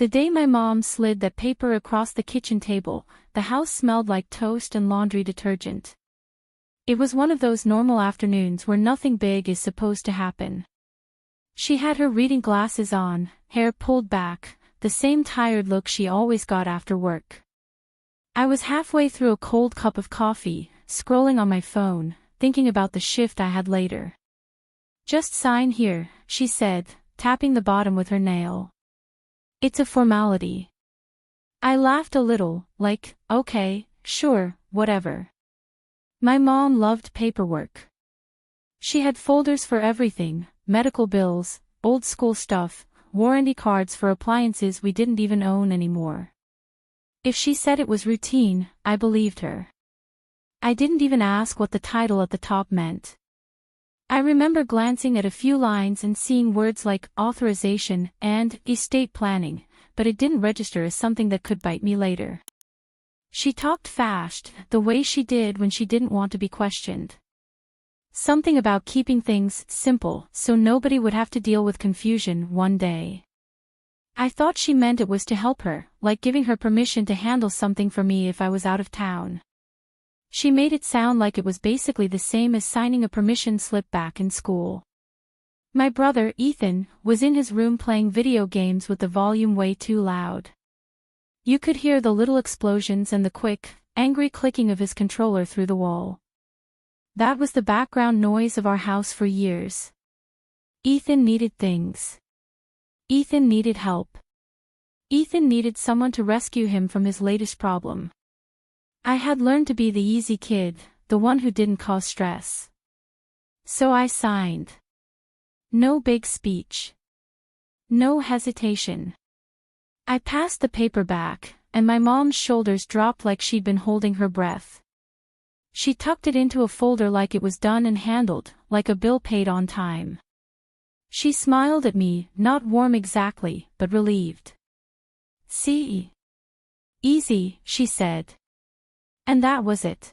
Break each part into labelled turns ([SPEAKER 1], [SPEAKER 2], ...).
[SPEAKER 1] The day my mom slid that paper across the kitchen table, the house smelled like toast and laundry detergent. It was one of those normal afternoons where nothing big is supposed to happen. She had her reading glasses on, hair pulled back, the same tired look she always got after work. I was halfway through a cold cup of coffee, scrolling on my phone, thinking about the shift I had later. "Just sign here," she said, tapping the bottom with her nail. "It's a formality." I laughed a little, like, okay, sure, whatever. My mom loved paperwork. She had folders for everything: medical bills, old school stuff, warranty cards for appliances we didn't even own anymore. If she said it was routine, I believed her. I didn't even ask what the title at the top meant. I remember glancing at a few lines and seeing words like authorization and estate planning, but it didn't register as something that could bite me later. She talked fast, the way she did when she didn't want to be questioned. Something about keeping things simple so nobody would have to deal with confusion one day. I thought she meant it was to help her, like giving her permission to handle something for me if I was out of town. She made it sound like it was basically the same as signing a permission slip back in school. My brother, Ethan, was in his room playing video games with the volume way too loud. You could hear the little explosions and the quick, angry clicking of his controller through the wall. That was the background noise of our house for years. Ethan needed things. Ethan needed help. Ethan needed someone to rescue him from his latest problem. I had learned to be the easy kid, the one who didn't cause stress. So I signed. No big speech. No hesitation. I passed the paper back, and my mom's shoulders dropped like she'd been holding her breath. She tucked it into a folder like it was done and handled, like a bill paid on time. She smiled at me, not warm exactly, but relieved. "See? Easy," she said. And that was it.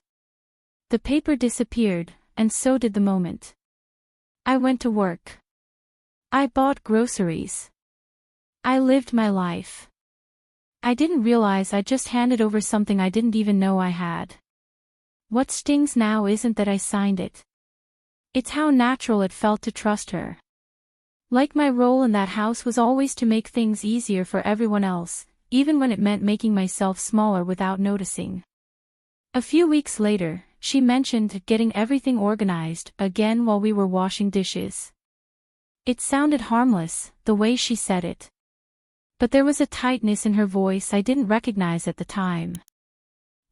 [SPEAKER 1] The paper disappeared, and so did the moment. I went to work. I bought groceries. I lived my life. I didn't realize I just handed over something I didn't even know I had. What stings now isn't that I signed it. It's how natural it felt to trust her. Like my role in that house was always to make things easier for everyone else, even when it meant making myself smaller without noticing. A few weeks later, she mentioned getting everything organized again while we were washing dishes. It sounded harmless, the way she said it. But there was a tightness in her voice I didn't recognize at the time.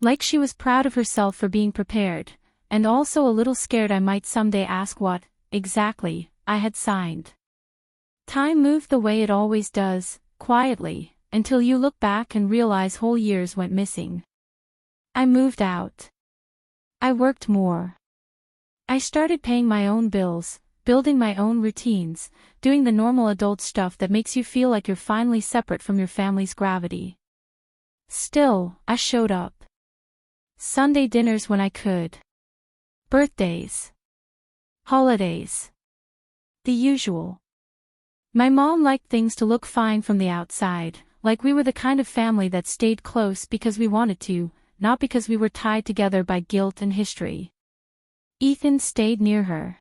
[SPEAKER 1] Like she was proud of herself for being prepared, and also a little scared I might someday ask what, exactly, I had signed. Time moved the way it always does, quietly, until you look back and realize whole years went missing. I moved out. I worked more. I started paying my own bills, building my own routines, doing the normal adult stuff that makes you feel like you're finally separate from your family's gravity. Still, I showed up. Sunday dinners when I could. Birthdays. Holidays. The usual. My mom liked things to look fine from the outside, like we were the kind of family that stayed close because we wanted to, not because we were tied together by guilt and history. Ethan stayed near her.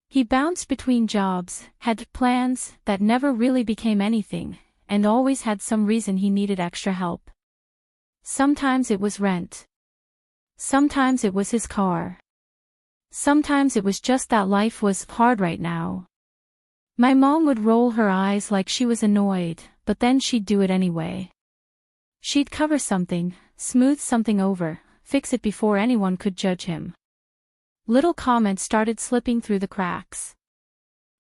[SPEAKER 1] He bounced between jobs, had plans that never really became anything, and always had some reason he needed extra help. Sometimes it was rent. Sometimes it was his car. Sometimes it was just that life was hard right now. My mom would roll her eyes like she was annoyed, but then she'd do it anyway. She'd cover something, smooth something over, fix it before anyone could judge him. Little comments started slipping through the cracks.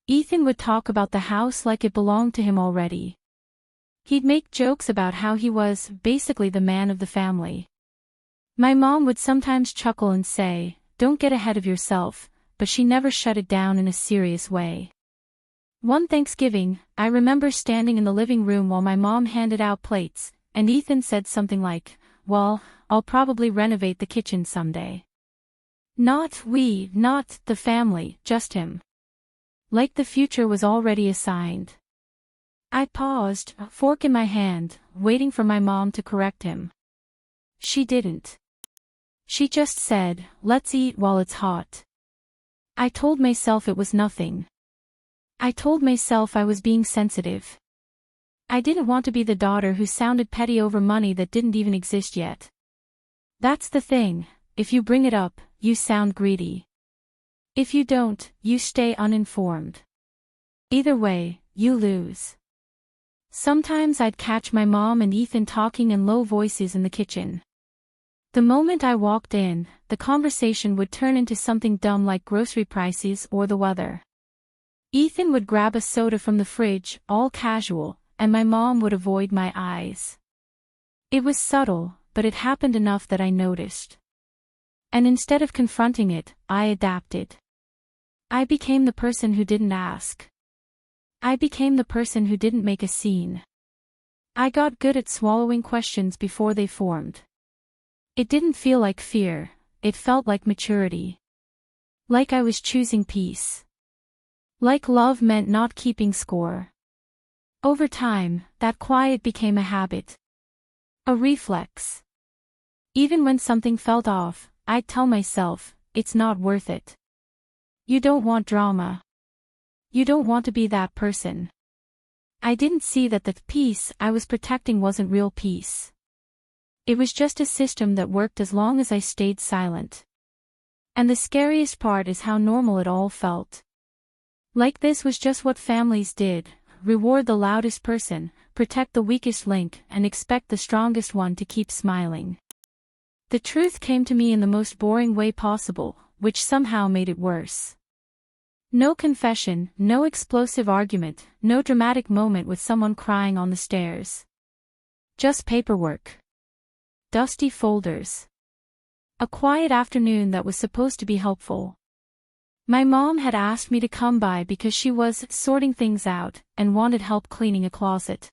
[SPEAKER 1] Ethan would talk about the house like it belonged to him already. He'd make jokes about how he was basically the man of the family. My mom would sometimes chuckle and say, "Don't get ahead of yourself," but she never shut it down in a serious way. One Thanksgiving, I remember standing in the living room while my mom handed out plates, and Ethan said something like, "Well, I'll probably renovate the kitchen someday." Not we, not the family, just him. Like the future was already assigned. I paused, a fork in my hand, waiting for my mom to correct him. She didn't. She just said, "Let's eat while it's hot." I told myself it was nothing. I told myself I was being sensitive. I didn't want to be the daughter who sounded petty over money that didn't even exist yet. That's the thing, if you bring it up, you sound greedy. If you don't, you stay uninformed. Either way, you lose. Sometimes I'd catch my mom and Ethan talking in low voices in the kitchen. The moment I walked in, the conversation would turn into something dumb like grocery prices or the weather. Ethan would grab a soda from the fridge, all casual, and my mom would avoid my eyes. It was subtle, but it happened enough that I noticed. And instead of confronting it, I adapted. I became the person who didn't ask. I became the person who didn't make a scene. I got good at swallowing questions before they formed. It didn't feel like fear, it felt like maturity. Like I was choosing peace. Like love meant not keeping score. Over time, that quiet became a habit. A reflex. Even when something felt off, I'd tell myself, it's not worth it. You don't want drama. You don't want to be that person. I didn't see that the peace I was protecting wasn't real peace. It was just a system that worked as long as I stayed silent. And the scariest part is how normal it all felt. Like this was just what families did, reward the loudest person, protect the weakest link, and expect the strongest one to keep smiling. The truth came to me in the most boring way possible, which somehow made it worse. No confession, no explosive argument, no dramatic moment with someone crying on the stairs. Just paperwork. Dusty folders. A quiet afternoon that was supposed to be helpful. My mom had asked me to come by because she was sorting things out and wanted help cleaning a closet.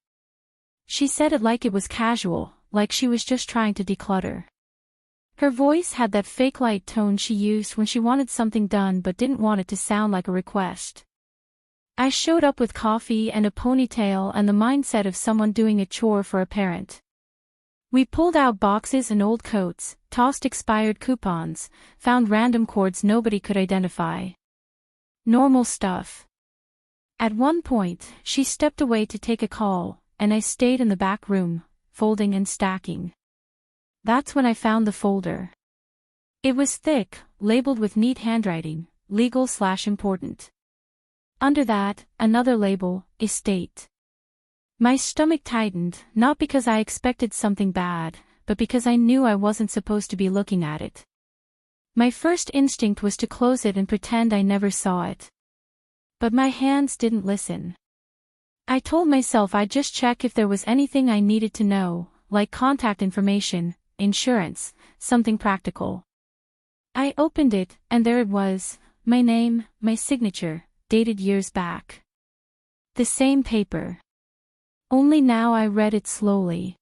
[SPEAKER 1] She said it like it was casual, like she was just trying to declutter. Her voice had that fake light tone she used when she wanted something done but didn't want it to sound like a request. I showed up with coffee and a ponytail and the mindset of someone doing a chore for a parent. We pulled out boxes and old coats, tossed expired coupons, found random cords nobody could identify. Normal stuff. At one point, she stepped away to take a call, and I stayed in the back room, folding and stacking. That's when I found the folder. It was thick, labeled with neat handwriting, legal/important. Under that, another label, estate. My stomach tightened, not because I expected something bad, but because I knew I wasn't supposed to be looking at it. My first instinct was to close it and pretend I never saw it. But my hands didn't listen. I told myself I'd just check if there was anything I needed to know, like contact information, insurance, something practical. I opened it, and there it was, my name, my signature, dated years back. The same paper. Only now I read it slowly.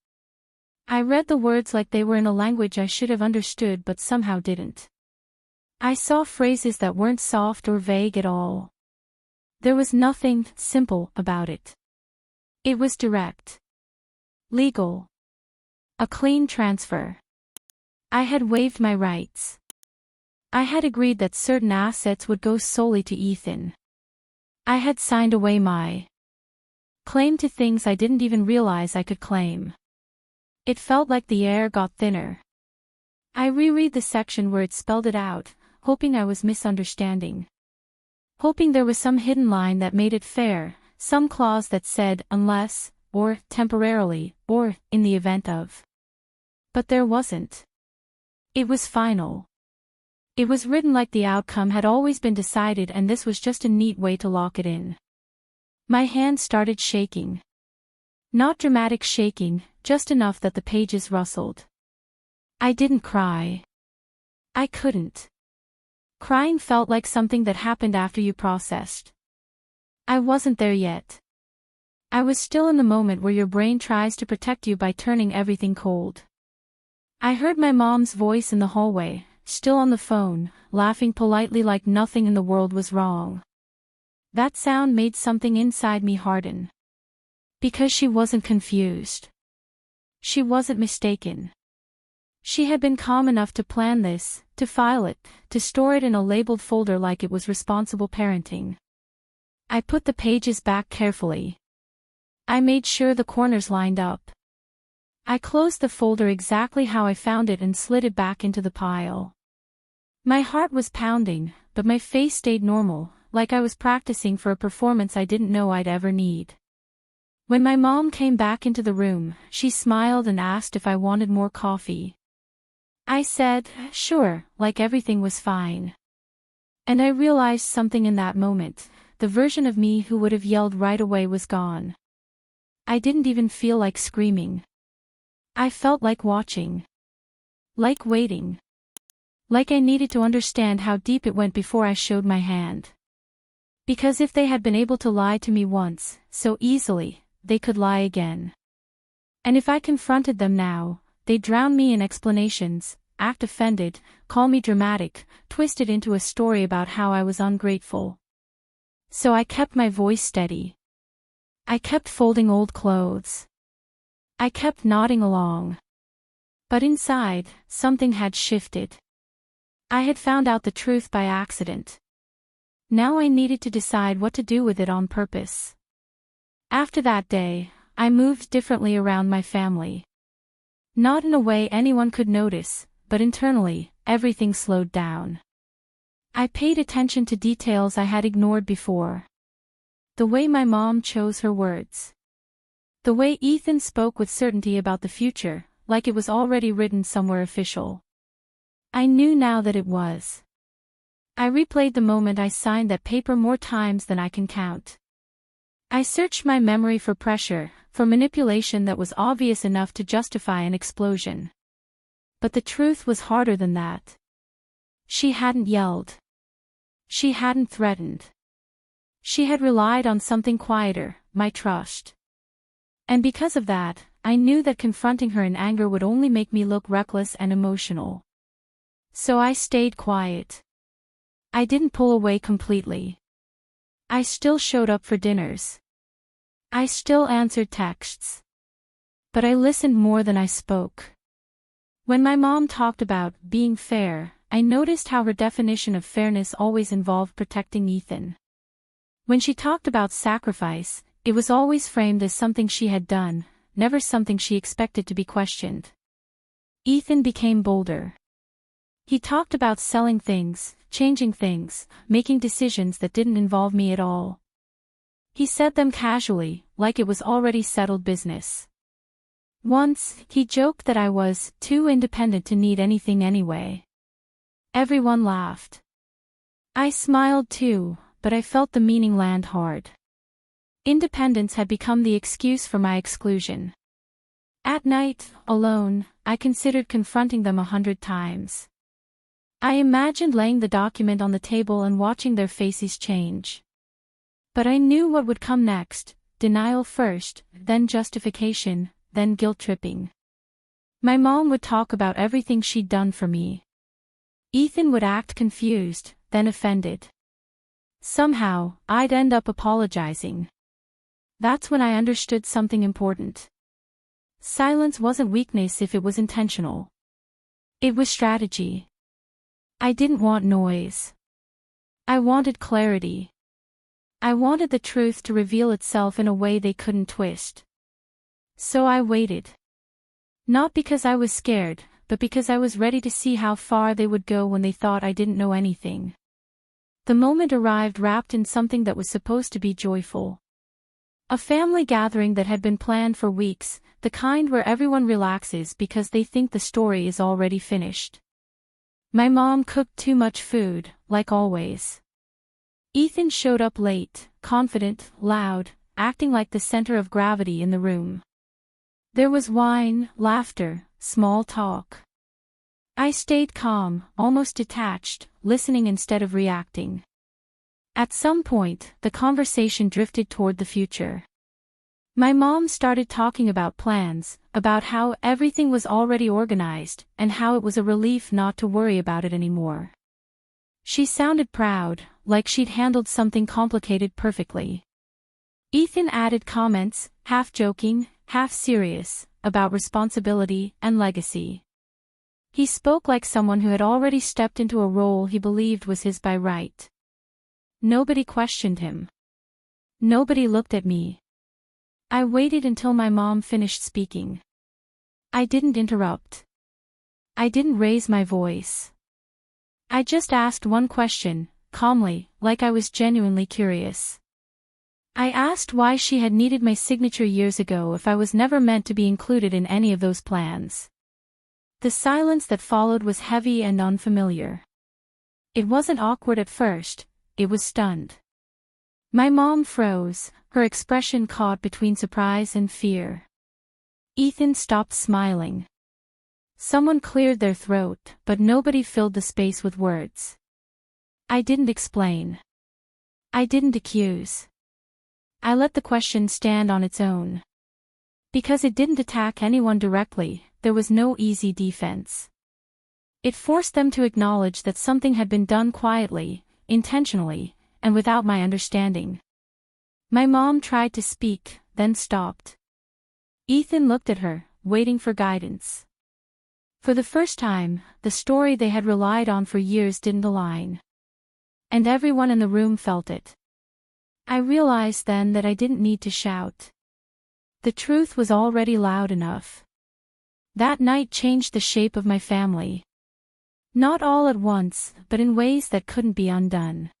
[SPEAKER 1] I read the words like they were in a language I should have understood but somehow didn't. I saw phrases that weren't soft or vague at all. There was nothing simple about it. It was direct. Legal. A clean transfer. I had waived my rights. I had agreed that certain assets would go solely to Ethan. I had signed away my claim to things I didn't even realize I could claim. It felt like the air got thinner. I reread the section where it spelled it out, hoping I was misunderstanding. Hoping there was some hidden line that made it fair, some clause that said unless, or temporarily, or in the event of. But there wasn't. It was final. It was written like the outcome had always been decided and this was just a neat way to lock it in. My hand started shaking. Not dramatic shaking, just enough that the pages rustled. I didn't cry. I couldn't. Crying felt like something that happened after you processed. I wasn't there yet. I was still in the moment where your brain tries to protect you by turning everything cold. I heard my mom's voice in the hallway, still on the phone, laughing politely like nothing in the world was wrong. That sound made something inside me harden. Because she wasn't confused. She wasn't mistaken. She had been calm enough to plan this, to file it, to store it in a labeled folder like it was responsible parenting. I put the pages back carefully. I made sure the corners lined up. I closed the folder exactly how I found it and slid it back into the pile. My heart was pounding, but my face stayed normal, like I was practicing for a performance I didn't know I'd ever need. When my mom came back into the room, she smiled and asked if I wanted more coffee. I said, sure, like everything was fine. And I realized something in that moment. The version of me who would have yelled right away was gone. I didn't even feel like screaming. I felt like watching. Like waiting. Like I needed to understand how deep it went before I showed my hand. Because if they had been able to lie to me once, so easily, they could lie again. And if I confronted them now, they'd drown me in explanations, act offended, call me dramatic, twist it into a story about how I was ungrateful. So I kept my voice steady. I kept folding old clothes. I kept nodding along. But inside, something had shifted. I had found out the truth by accident. Now I needed to decide what to do with it on purpose. After that day, I moved differently around my family. Not in a way anyone could notice, but internally, everything slowed down. I paid attention to details I had ignored before. The way my mom chose her words. The way Ethan spoke with certainty about the future, like it was already written somewhere official. I knew now that it was. I replayed the moment I signed that paper more times than I can count. I searched my memory for pressure, for manipulation that was obvious enough to justify an explosion. But the truth was harder than that. She hadn't yelled. She hadn't threatened. She had relied on something quieter, my trust. And because of that, I knew that confronting her in anger would only make me look reckless and emotional. So I stayed quiet. I didn't pull away completely. I still showed up for dinners. I still answered texts. But I listened more than I spoke. When my mom talked about being fair, I noticed how her definition of fairness always involved protecting Ethan. When she talked about sacrifice, it was always framed as something she had done, never something she expected to be questioned. Ethan became bolder. He talked about selling things, changing things, making decisions that didn't involve me at all. He said them casually, like it was already settled business. Once, he joked that I was too independent to need anything anyway. Everyone laughed. I smiled too, but I felt the meaning land hard. Independence had become the excuse for my exclusion. At night, alone, I considered confronting them 100 times. I imagined laying the document on the table and watching their faces change. But I knew what would come next, denial first, then justification, then guilt-tripping. My mom would talk about everything she'd done for me. Ethan would act confused, then offended. Somehow, I'd end up apologizing. That's when I understood something important. Silence wasn't weakness if it was intentional. It was strategy. I didn't want noise. I wanted clarity. I wanted the truth to reveal itself in a way they couldn't twist. So I waited. Not because I was scared, but because I was ready to see how far they would go when they thought I didn't know anything. The moment arrived wrapped in something that was supposed to be joyful. A family gathering that had been planned for weeks, the kind where everyone relaxes because they think the story is already finished. My mom cooked too much food, like always. Ethan showed up late, confident, loud, acting like the center of gravity in the room. There was wine, laughter, small talk. I stayed calm, almost detached, listening instead of reacting. At some point, the conversation drifted toward the future. My mom started talking about plans, about how everything was already organized, and how it was a relief not to worry about it anymore. She sounded proud, like she'd handled something complicated perfectly. Ethan added comments, half joking, half serious, about responsibility and legacy. He spoke like someone who had already stepped into a role he believed was his by right. Nobody questioned him. Nobody looked at me. I waited until my mom finished speaking. I didn't interrupt. I didn't raise my voice. I just asked one question, calmly, like I was genuinely curious. I asked why she had needed my signature years ago if I was never meant to be included in any of those plans. The silence that followed was heavy and unfamiliar. It wasn't awkward at first, it was stunned. My mom froze, her expression caught between surprise and fear. Ethan stopped smiling. Someone cleared their throat, but nobody filled the space with words. I didn't explain. I didn't accuse. I let the question stand on its own. Because it didn't attack anyone directly, there was no easy defense. It forced them to acknowledge that something had been done quietly, intentionally, and without my understanding. My mom tried to speak, then stopped. Ethan looked at her, waiting for guidance. For the first time, the story they had relied on for years didn't align. And everyone in the room felt it. I realized then that I didn't need to shout. The truth was already loud enough. That night changed the shape of my family. Not all at once, but in ways that couldn't be undone.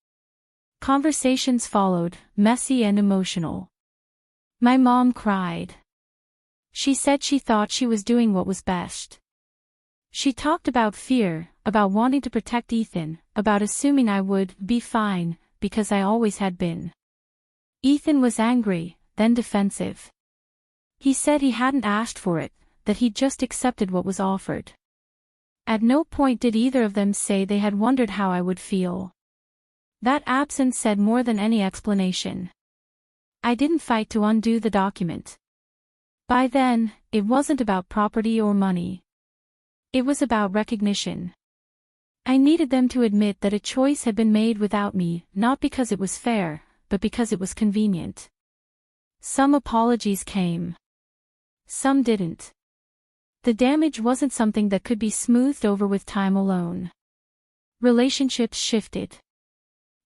[SPEAKER 1] Conversations followed, messy and emotional. My mom cried. She said she thought she was doing what was best. She talked about fear, about wanting to protect Ethan, about assuming I would be fine, because I always had been. Ethan was angry, then defensive. He said he hadn't asked for it, that he'd just accepted what was offered. At no point did either of them say they had wondered how I would feel. That absence said more than any explanation. I didn't fight to undo the document. By then, it wasn't about property or money. It was about recognition. I needed them to admit that a choice had been made without me, not because it was fair, but because it was convenient. Some apologies came. Some didn't. The damage wasn't something that could be smoothed over with time alone. Relationships shifted.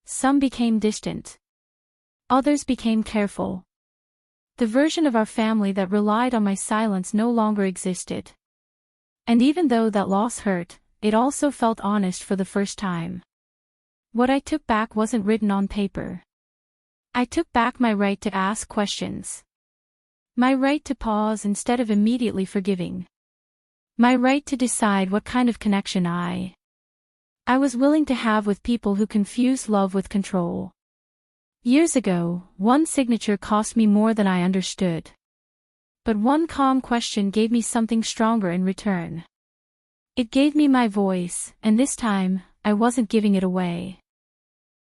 [SPEAKER 1] Some became distant. Others became careful. The version of our family that relied on my silence no longer existed. And even though that loss hurt, it also felt honest for the first time. What I took back wasn't written on paper. I took back my right to ask questions. My right to pause instead of immediately forgiving. My right to decide what kind of connection I was willing to have with people who confuse love with control. Years ago, one signature cost me more than I understood. But one calm question gave me something stronger in return. It gave me my voice, and this time, I wasn't giving it away.